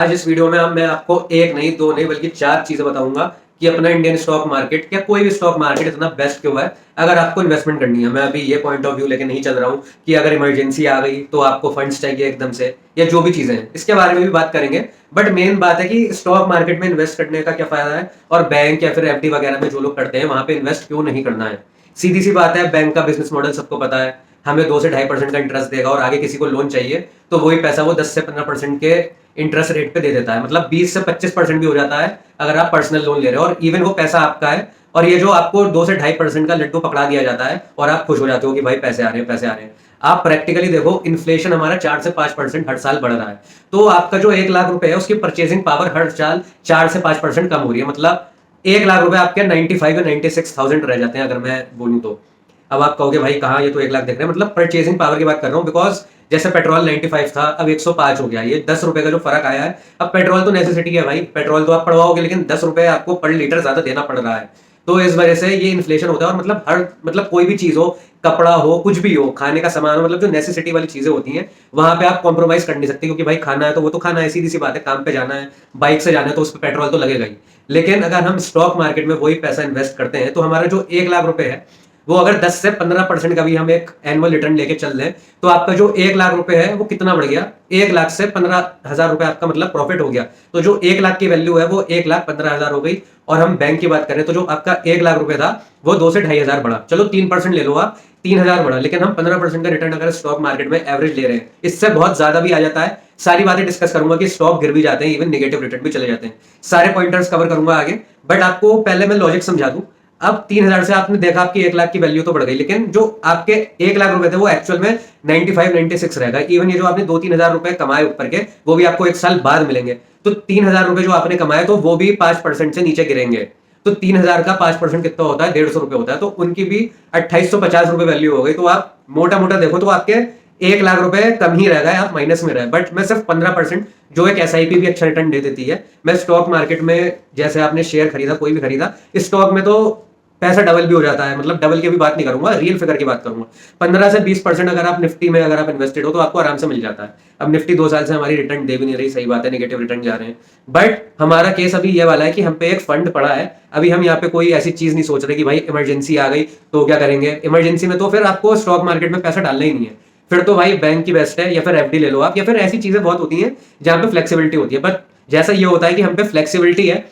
आज इस वीडियो में मैं आपको एक नहीं, दो नहीं बल्कि 4 चीज़ें बताऊँगा कि अपना इंडियन स्टॉक मार्केट या कोई भी स्टॉक मार्केट इतना बेस्ट क्यों है, अगर आपको इन्वेस्टमेंट करनी है। मैं अभी ये पॉइंट ऑफ व्यू लेके नहीं चल रहा हूँ कि अगर इमरजेंसी आ गई तो आपको फंड्स चाहिए एकदम से या जो भी चीज़ें हैं, इसके बारे में भी बात करेंगे। बट मेन बात है कि स्टॉक मार्केट में इन्वेस्ट करने का क्या फ़ायदा है और बैंक या फिर एफडी वगैरह में जो लोग करते हैं, वहाँ पे इन्वेस्ट क्यों नहीं करना है। सीधी-सी बात है, बैंक का बिज़नेस मॉडल सबको पता है। हमें 2 से ढाई % का इंटरेस्ट देगा और आगे किसी को लोन चाहिए, तो वही पैसा वो 10 से 15% के इंटरेस्ट रेट पे दे देता है। मतलब 20 से 25% भी हो जाता है अगर आप पर्सनल लोन ले रहे हो और इवन वो पैसा आपका है और ये जो आपको 2 से ढाई % का लड्डू पकड़ा दिया जाता है और आप खुश हो जाते हो कि भाई पैसे आ रहे हैं, पैसे आ रहे हैं। आप प्रैक्टिकली देखो, इन्फ्लेशन हमारा 4 से 5% हर साल बढ़ रहा है। तो आपका जो 1 लाख रुपए है उसकी परचेजिंग पावर हर साल 4 से 5% कम हो रही है। मतलब 1 लाख रुपए आपके 95 या 96,000 रह जाते हैं अगर मैं बोलूँ तो। अब आप कहोगे भाई कहाँ, ये तो 1 लाख दिख रहे हैं। मतलब परचेजिंग पावर की बात कर रहा हूँ, बिकॉज़ जैसे पेट्रोल 95 था, अब 105 हो गया। ये 10 रुपए का जो फ़र्क आया है। अब पेट्रोल तो नेसेसिटी है भाई, पेट्रोल तो आप पड़वाओगे लेकिन 10 रुपए आपको पर लीटर ज़्यादा देना पड़ रहा है। तो इस वजह से ये इन्फ्लेशन होता है और मतलब कोई भी चीज़ हो, कपड़ा हो, कुछ भी हो, खाने का सामान हो, मतलब जो नेसेसिटी वाली चीज़ें होती हैं, वहाँ पे आप कॉम्प्रोमाइज़ कर नहीं सकते क्योंकि भाई खाना है तो वो तो खाना है, सीधी-सी बात है। काम पे जाना है, बाइक से जाना है तो उसपे पेट्रोल तो लगेगा ही। लेकिन अगर हम स्टॉक मार्केट में वही पैसा इन्वेस्ट करते हैं, तो हमारा जो 1 लाख रुपए है, वो अगर 10 से 15% का भी हम एक एनुअल रिटर्न लेके चल दें, तो आपका जो 1 लाख रुपए है वो कितना बढ़ गया? 1 लाख से 15,000 रुपए आपका मतलब प्रॉफिट हो गया। तो जो 1 लाख की वैल्यू है वो 1,15,000 हो गई। और हम बैंक की बात करें तो जो आपका 1 लाख रुपए था वो 2 से ढाई हजार बढ़ा। चलो 3% ले लो आप, 3,000 बढ़ा, लेकिन हम 15% का रिटर्न अगर स्टॉक मार्केट में एवरेज ले रहे हैं, इससे बहुत ज्यादा भी आ जाता है। सारी बातें डिस्कस करूंगा कि स्टॉक गिर भी जाते हैं, इवन नेगेटिव रिटर्न भी चले जाते हैं। सारे पॉइंटर्स कवर करूंगा आगे। बट आपको पहले मैं लॉजिक समझा दूं। अब 3,000 से आपने देखा आपकी 1 लाख की वैल्यू तो बढ़ गई, लेकिन जो आपके 1 लाख रुपए थे वो एक्चुअल में 95 96 रहेगा। इवन ये जो आपने 2-3 हजार रुपए कमाए ऊपर के, वो भी आपको 1 साल बाद मिलेंगे। तो 3,000 रुपए जो आपने कमाए तो वो भी 5% से नीचे गिरेंगे। तो 3,000 का 5% कितना होता है? 150 रुपए होता है। तो उनकी भी 2850 रुपए वैल्यू हो गई। तो आप मोटा मोटा देखो तो आपके 1 लाख रुपए कम ही रह गए, आप माइनस में रहे। बट मैं सिर्फ 15%, जो एक एसआईपी भी अच्छा रिटर्न दे देती है। मैं स्टॉक मार्केट में जैसे आपने शेयर खरीदा, कोई भी खरीदा, स्टॉक में तो पैसा डबल भी हो जाता है। मतलब डबल की भी बात नहीं करूंगा, रियल फिगर की बात करूंगा। 15 से 20% अगर आप निफ्टी में अगर आप इन्वेस्टेड हो तो आपको आराम से मिल जाता है। अब निफ्टी 2 साल से हमारी रिटर्न दे भी नहीं रही, सही बात है, नेगेटिव रिटर्न जा रहे हैं। बट हमारा केस अभी ये वाला है कि हम पे एक फंड पड़ा है। अभी हम यहाँ पे कोई ऐसी चीज नहीं सोच रहे कि भाई इमरजेंसी आ गई तो क्या करेंगे। इमरजेंसी में तो फिर आपको स्टॉक मार्केट में पैसा डालना ही नहीं है। फिर तो भाई बैंक की बेस्ट है, या फिर एफडी ले लो आप, या फिर ऐसी चीजें बहुत होती हैं जहां पे फ्लेक्सिबिलिटी होती है। बट जैसा ये होता है कि हम पे फ्लेक्सिबिलिटी है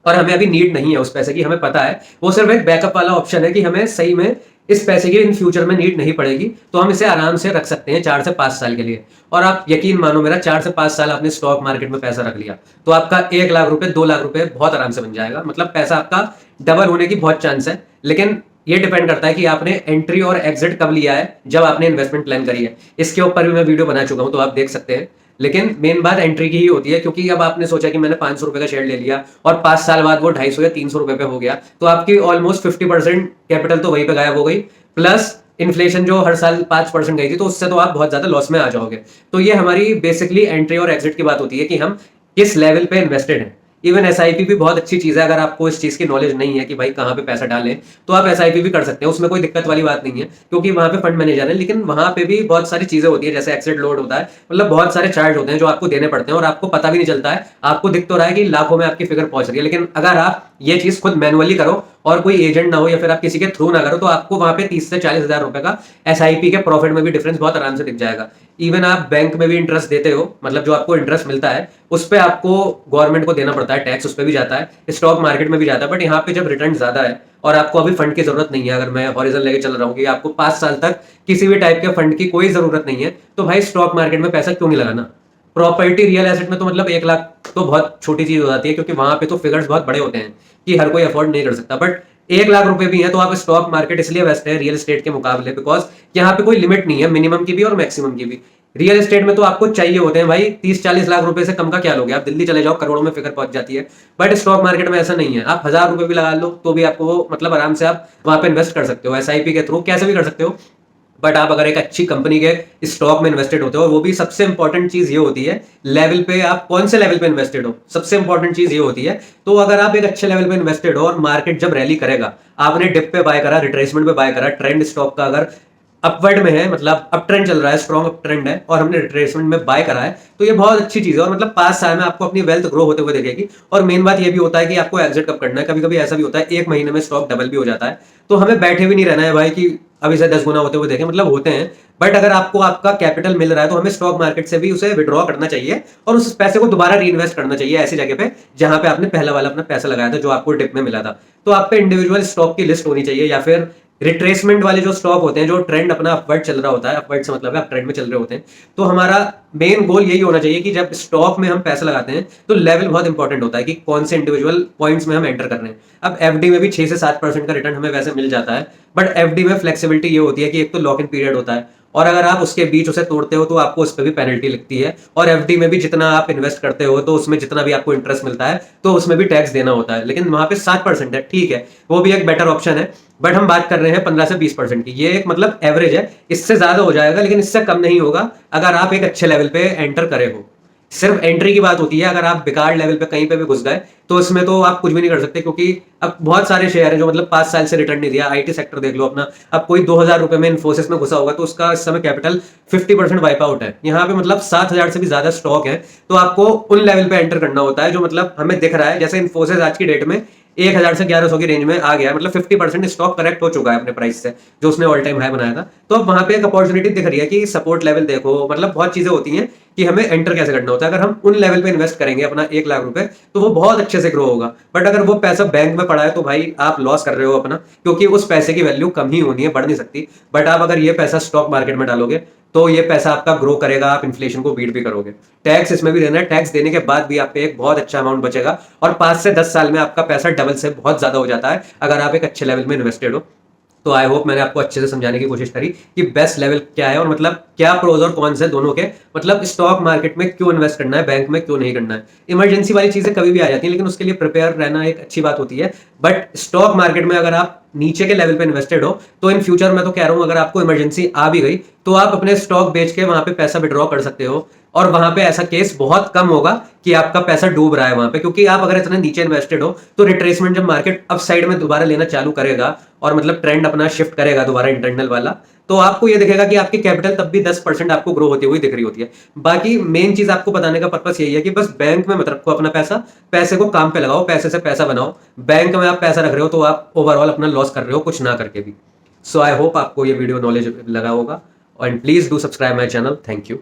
और हमें अभी नीड नहीं है उस पैसे की, हमें पता है वो सिर्फ एक बैकअप वाला ऑप्शन है कि हमें सही में इस पैसे की इन फ्यूचर में नीड नहीं पड़ेगी, तो हम इसे आराम से रख सकते हैं 4 से 5 साल के लिए। और आप यकीन मानो मेरा, 4 से 5 साल आपने स्टॉक मार्केट में पैसा रख लिया तो आपका 1 लाख रुपए 2 लाख रुपए बहुत आराम से बन जाएगा। मतलब पैसा आपका डबल होने की बहुत चांस है। लेकिन ये डिपेंड करता है कि आपने एंट्री और एग्जिट कब लिया है, जब आपने इन्वेस्टमेंट प्लान करी है। इसके ऊपर भी मैं वीडियो बना चुका हूं, तो आप देख सकते हैं। लेकिन मेन बात एंट्री की ही होती है, क्योंकि अब आपने सोचा कि मैंने 500 रुपए का शेयर ले लिया और 5 साल बाद वो 250 या 300 रुपए पे हो गया, तो आपकी ऑलमोस्ट 50% कैपिटल तो वहीं पे गायब हो गई। प्लस इन्फ्लेशन जो हर साल 5% गई थी, तो उससे तो आप बहुत ज्यादा लॉस में आ जाओगे। तो ये हमारी बेसिकली एंट्री और एग्जिट की बात होती है कि हम किस लेवल पे इन्वेस्टेड हैं। इवन एसआईपी भी बहुत अच्छी चीज है। अगर आपको इस चीज की नॉलेज नहीं है कि भाई कहाँ पे पैसा डालें, तो आप एसआईपी भी कर सकते हैं, उसमें कोई दिक्कत वाली बात नहीं है, क्योंकि वहां पे फंड मैनेजर है। लेकिन वहां पे भी बहुत सारी चीजें होती है, जैसे एक्सिट लोड होता है, मतलब बहुत सारे चार्ज होते हैं जो आपको देने पड़ते हैं और आपको पता भी नहीं चलता है। आपको दिख तो रहा है कि लाखों में आपकी फिगर पहुंच रही है, लेकिन अगर आप ये चीज खुद मैनुअली करो और कोई एजेंट ना हो या फिर आप किसी के थ्रू ना करो, तो आपको वहां पे 30 से 40 हजार रुपए का एसआईपी के प्रॉफिट में भी डिफरेंस बहुत आराम से दिख जाएगा। इवन आप बैंक में भी इंटरेस्ट देते हो, मतलब जो आपको इंटरेस्ट मिलता है उस पर आपको गवर्नमेंट को देना पड़ता है टैक्स, उस पर भी जाता है, स्टॉक मार्केट में भी जाता है। बट यहाँ पे जब रिटर्न ज्यादा है और आपको अभी फंड की जरूरत नहीं है, अगर मैं हॉरिजन लेके चल रहा हूँ कि आपको 5 साल तक किसी भी टाइप के फंड की कोई जरूरत नहीं है, तो भाई स्टॉक मार्केट में पैसा क्यों नहीं लगाना। प्रॉपर्टी रियल एसेट में तो मतलब 1 लाख तो बहुत छोटी चीज हो जाती है, क्योंकि वहां पे तो फिगर्स बहुत बड़े होते हैं कि हर कोई अफोर्ड नहीं कर सकता। बट 1 लाख रुपए भी है तो आप स्टॉक मार्केट इसलिए बेस्ट है रियल एस्टेट के मुकाबले, बिकॉज यहाँ पे कोई लिमिट नहीं है, मिनिमम की भी और मैक्सिमम की भी। रियल एस्टेट में तो आपको चाहिए होते हैं भाई 30-40 लाख रुपए से कम का क्या लोगे। आप दिल्ली चले जाओ, करोड़ों में फिगर पहुंच जाती है। बट स्टॉक मार्केट में ऐसा नहीं है। आप 1000 रुपए भी लगा लो तो भी आपको मतलब आराम से आप वहां पे इन्वेस्ट कर सकते हो, एसआईपी के थ्रू कैसे भी कर सकते हो। बट आप अगर एक अच्छी कंपनी के स्टॉक में इन्वेस्टेड होते हो, वो भी सबसे इंपॉर्टेंट चीज ये होती है लेवल पे, आप कौन से लेवल पे इन्वेस्टेड हो, सबसे इंपॉर्टेंट चीज ये होती है। तो अगर आप एक अच्छे लेवल पे इन्वेस्टेड हो और मार्केट जब रैली करेगा, आपने डिप पे बाय करा, रिट्रेसमेंट पे बाय करा, ट्रेंड स्टॉक का अगर अपवर्ड में है, मतलब अप ट्रेंड चल रहा है, स्ट्रॉन्ग अप ट्रेंड है और हमने रिट्रेसमेंट में बाय करा है, तो ये बहुत अच्छी चीज है और मतलब 5 साल में आपको अपनी वेल्थ ग्रो होते हुए दिखेगी। और मेन बात ये भी होता है कि आपको एग्जिट कब करना है। कभी कभी ऐसा भी होता है 1 महीने में स्टॉक डबल भी हो जाता है, तो हमें बैठे भी नहीं रहना है भाई कि अभी से 10 गुना होते हुए देखें, मतलब होते हैं। बट अगर आपको आपका कैपिटल मिल रहा है तो हमें स्टॉक मार्केट से भी उसे विड्रॉ करना चाहिए और उस पैसे को दोबारा री इन्वेस्ट करना चाहिए ऐसी जगह पे जहां पे आपने पहला वाला अपना पैसा लगाया था, जो आपको डिप में मिला था। तो आप पे इंडिविजुअल स्टॉक की लिस्ट होनी चाहिए, या फिर रिट्रेसमेंट वाले जो स्टॉक होते हैं, जो ट्रेंड अपना अपवर्ड चल रहा होता है, अपवर्ड से मतलब है आप ट्रेंड में चल रहे होते हैं। तो हमारा मेन गोल यही होना चाहिए कि जब स्टॉक में हम पैसा लगाते हैं तो लेवल बहुत इंपॉर्टेंट होता है कि कौन से इंडिविजुअल पॉइंट्स में हम एंटर कर रहे हैं। अब एफडी में भी 6 से 7% का रिटर्न हमें वैसे मिल जाता है, बट एफडी में फ्लेक्सिबिलिटी ये होती है कि एक तो लॉक इन पीरियड होता है, और अगर आप उसके बीच उसे तोड़ते हो तो आपको उस पर भी पेनल्टी लगती है। और एफडी में भी जितना आप इन्वेस्ट करते हो तो उसमें जितना भी आपको इंटरेस्ट मिलता है तो उसमें भी टैक्स देना होता है, लेकिन वहां पे 7% है, ठीक है, वो भी एक बेटर ऑप्शन है। बट हम बात कर रहे हैं 15 से 20% की, ये एक मतलब एवरेज है। इससे ज्यादा हो जाएगा लेकिन इससे कम नहीं होगा अगर आप एक अच्छे लेवल पे एंटर करे हो। सिर्फ एंट्री की बात होती है, अगर आप बेकार लेवल पे कहीं पे भी घुस गए तो इसमें तो आप कुछ भी नहीं कर सकते, क्योंकि अब बहुत सारे शेयर हैं जो मतलब 5 साल से रिटर्न नहीं दिया। आईटी सेक्टर देख लो अपना, अब कोई 2000 रुपए में इन्फोसिस में घुसा होगा तो उसका इस समय कैपिटल 50% वाइप आउट है। यहाँ पे मतलब 7000 से भी ज्यादा स्टॉक है, तो आपको उन लेवल पे एंटर करना होता है जो मतलब हमें दिख रहा है। जैसे इन्फोसिस आज की डेट में 1000 से 1100 की रेंज में आ गया, मतलब 50% स्टॉक करेक्ट हो चुका है अपने प्राइस से, जो उसने ऑल टाइम हाई बनाया था। तो अब वहां पे एक अपॉर्चुनिटी दिख रही है कि सपोर्ट लेवल देखो, मतलब बहुत चीजें होती हैं कि हमें एंटर कैसे करना होता है। अगर हम उन लेवल पे इन्वेस्ट करेंगे अपना 1 लाख रुपए तो वो बहुत अच्छे से ग्रो होगा। बट अगर वो पैसा बैंक में पड़ा है तो भाई आप लॉस कर रहे हो अपना, क्योंकि उस पैसे की वैल्यू कम ही होनी है, बढ़ नहीं सकती। बट आप अगर ये पैसा स्टॉक मार्केट में डालोगे तो ये पैसा आपका ग्रो करेगा, आप इन्फ्लेशन को बीट भी करोगे। टैक्स इसमें भी देना है, टैक्स देने के बाद भी आप पे एक बहुत अच्छा अमाउंट बचेगा और 5 से 10 साल में आपका पैसा डबल से बहुत ज्यादा हो जाता है अगर आप एक अच्छे लेवल में इन्वेस्टेड हो। तो आई होप मैंने आपको अच्छे से समझाने की कोशिश करी कि बेस्ट लेवल क्या है और मतलब क्या प्रोज और कॉन्स है दोनों के, मतलब स्टॉक मार्केट में क्यों इन्वेस्ट करना है, बैंक में क्यों नहीं करना है। इमरजेंसी वाली चीजें कभी भी आ जाती हैं, लेकिन उसके लिए प्रिपेयर रहना एक अच्छी बात होती है। बट स्टॉक मार्केट में अगर आप नीचे के लेवल पे इन्वेस्टेड हो तो इन फ्यूचर मैं तो कह रहा हूं अगर आपको इमरजेंसी आ भी गई तो आप अपने स्टॉक बेच के वहां पे पैसा विड्रॉ कर सकते हो, और वहां पे ऐसा केस बहुत कम होगा कि आपका पैसा डूब रहा है वहां पे, क्योंकि आप अगर इतने नीचे इन्वेस्टेड हो तो रिट्रेसमेंट जब मार्केट अप साइड में दोबारा लेना चालू करेगा और मतलब ट्रेंड अपना शिफ्ट करेगा दोबारा इंटरनल वाला, तो आपको ये दिखेगा कि आपकी कैपिटल तब भी 10% आपको ग्रो होती हुई दिख रही होती है। बाकी मेन चीज आपको बताने का पर्पस यही है कि बस बैंक में मत रखो अपना पैसा, पैसे को काम पे लगाओ, पैसे से पैसा बनाओ। बैंक में आप पैसा रख रहे हो तो आप ओवरऑल अपना लॉस कर रहे हो कुछ ना करके भी। सो आई होप आपको ये वीडियो नॉलेज लगा होगा, and please do subscribe my channel. Thank you.